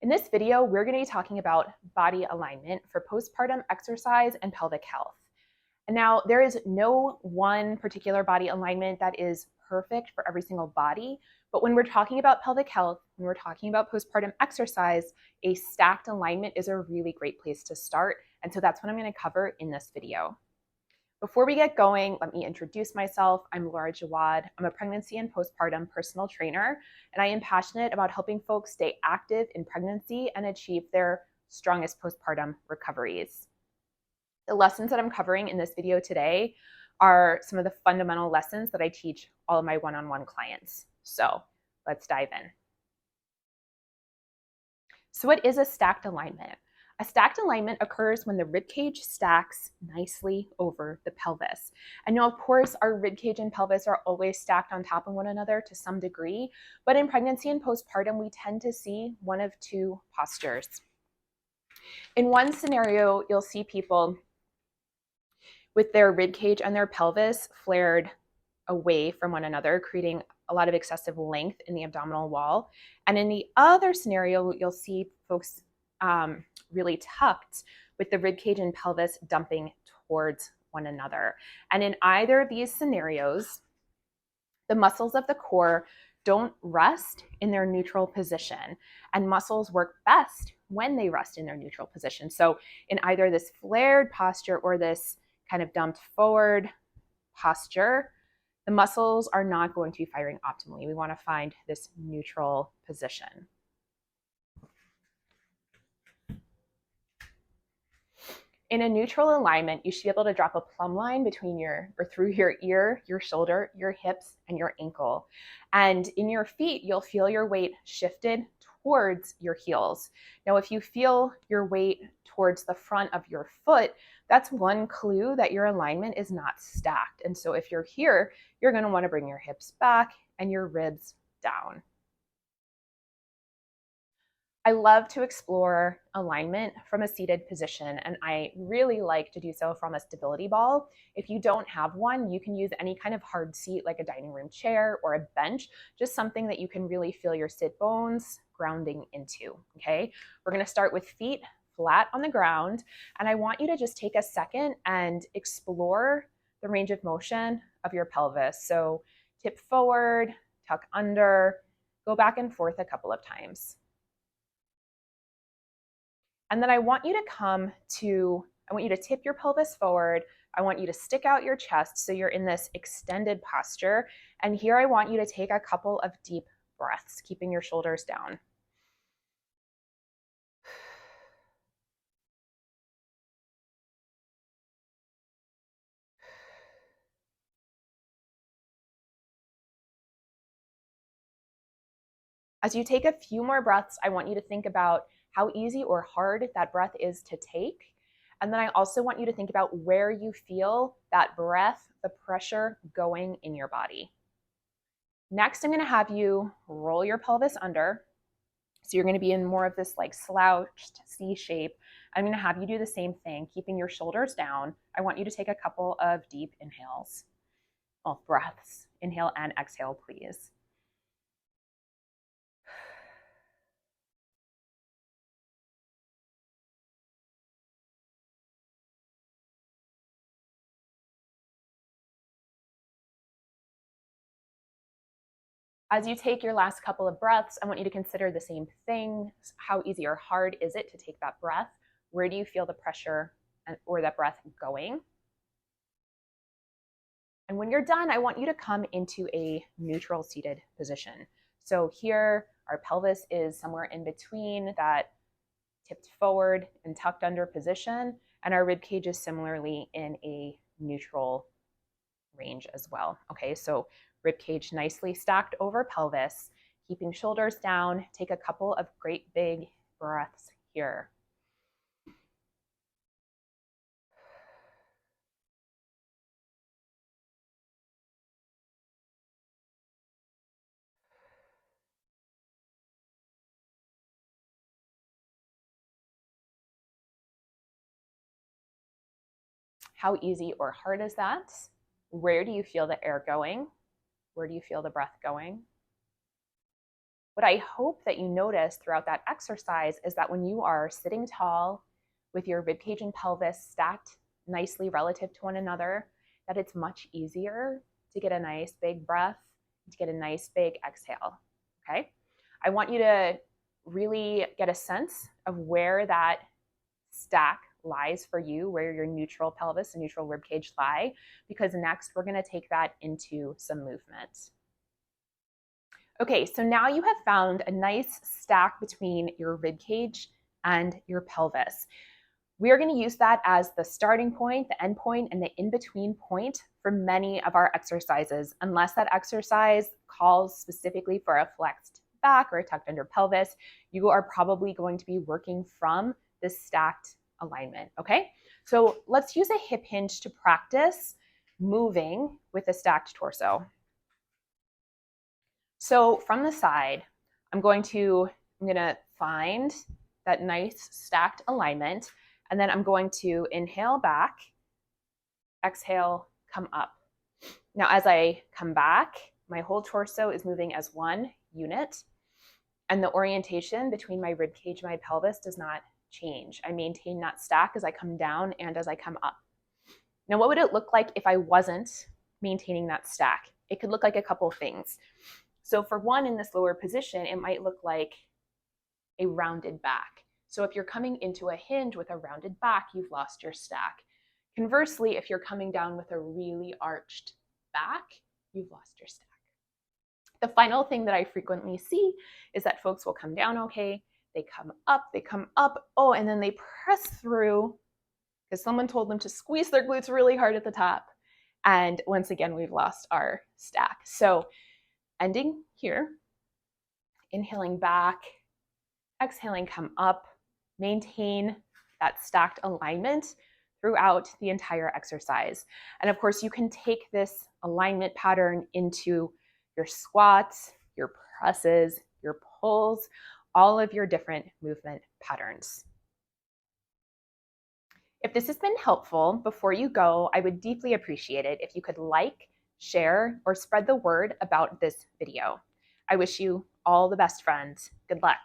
In this video, we're going to be talking about body alignment for postpartum exercise and pelvic health. And now there is no one particular body alignment that is perfect for every single body, but when we're talking about pelvic health, when we're talking about postpartum exercise, a stacked alignment is a really great place to start. And so that's what I'm going to cover in this video. Before we get going, let me introduce myself. I'm Laura Jawad. I'm a pregnancy and postpartum personal trainer, and I am passionate about helping folks stay active in pregnancy and achieve their strongest postpartum recoveries. The lessons that I'm covering in this video today are some of the fundamental lessons that I teach all of my one-on-one clients. So let's dive in. So what is a stacked alignment? A stacked alignment occurs when the ribcage stacks nicely over the pelvis. And now, of course, our ribcage and pelvis are always stacked on top of one another to some degree, but in pregnancy and postpartum, we tend to see one of two postures. In one scenario, you'll see people with their ribcage and their pelvis flared away from one another, creating a lot of excessive length in the abdominal wall. And in the other scenario, you'll see folks really tucked with the ribcage and pelvis dumping towards one another. And in either of these scenarios, the muscles of the core don't rest in their neutral position, and muscles work best when they rest in their neutral position. So in either this flared posture or this kind of dumped forward posture, the muscles are not going to be firing optimally. We want to find this neutral position. In a neutral alignment, you should be able to drop a plumb line between through your ear, your shoulder, your hips, and your ankle. And in your feet, you'll feel your weight shifted towards your heels. Now, if you feel your weight towards the front of your foot, that's one clue that your alignment is not stacked. And so if you're here, you're going to want to bring your hips back and your ribs down. I love to explore alignment from a seated position, and I really like to do so from a stability ball. If you don't have one, you can use any kind of hard seat like a dining room chair or a bench, just something that you can really feel your sit bones grounding into, okay? We're gonna start with feet flat on the ground, and I want you to just take a second and explore the range of motion of your pelvis. So tip forward, tuck under, go back and forth a couple of times. And then I want you to tip your pelvis forward. I want you to stick out your chest so you're in this extended posture. And here I want you to take a couple of deep breaths, keeping your shoulders down. As you take a few more breaths, I want you to think about how easy or hard that breath is to take. And then I also want you to think about where you feel that breath, the pressure going in your body. Next, I'm going to have you roll your pelvis under. So you're going to be in more of this like slouched C shape. I'm going to have you do the same thing, keeping your shoulders down. I want you to take a couple of deep inhales, well, breaths. Inhale and exhale, please. As you take your last couple of breaths, I want you to consider the same thing. How easy or hard is it to take that breath? Where do you feel the pressure or that breath going? And when you're done, I want you to come into a neutral seated position. So here, our pelvis is somewhere in between that tipped forward and tucked under position, and our rib cage is similarly in a neutral range as well. Okay, so rib cage nicely stacked over pelvis, keeping shoulders down. Take a couple of great big breaths here. How easy or hard is that? Where do you feel the air going? Where do you feel the breath going? What I hope that you notice throughout that exercise is that when you are sitting tall with your ribcage and pelvis stacked nicely relative to one another, that it's much easier to get a nice big breath, to get a nice big exhale, okay? I want you to really get a sense of where that stack lies for you, where your neutral pelvis and neutral ribcage lie, because next we're gonna take that into some movement. Okay, so now you have found a nice stack between your ribcage and your pelvis. We are going to use that as the starting point, the end point, and the in-between point for many of our exercises, unless that exercise calls specifically for a flexed back or a tucked under pelvis. You are probably going to be working from this stacked alignment, okay? So let's use a hip hinge to practice moving with a stacked torso. So from the side, I'm going to find that nice stacked alignment, and then I'm going to inhale back, exhale, come up. Now, as I come back, my whole torso is moving as one unit, and the orientation between my ribcage and my pelvis does not change. I maintain that stack as I come down and as I come up. Now, what would it look like if I wasn't maintaining that stack? It could look like a couple things. So for one, in this lower position, it might look like a rounded back. So if you're coming into a hinge with a rounded back, you've lost your stack. Conversely, if you're coming down with a really arched back, you've lost your stack. The final thing that I frequently see is that folks will come down okay, they come up, oh, and then they press through because someone told them to squeeze their glutes really hard at the top. And once again, we've lost our stack. So ending here, inhaling back, exhaling, come up, maintain that stacked alignment throughout the entire exercise. And of course, you can take this alignment pattern into your squats, your presses, your pulls, all of your different movement patterns. If this has been helpful, before you go, I would deeply appreciate it if you could like, share, or spread the word about this video. I wish you all the best, friends. Good luck.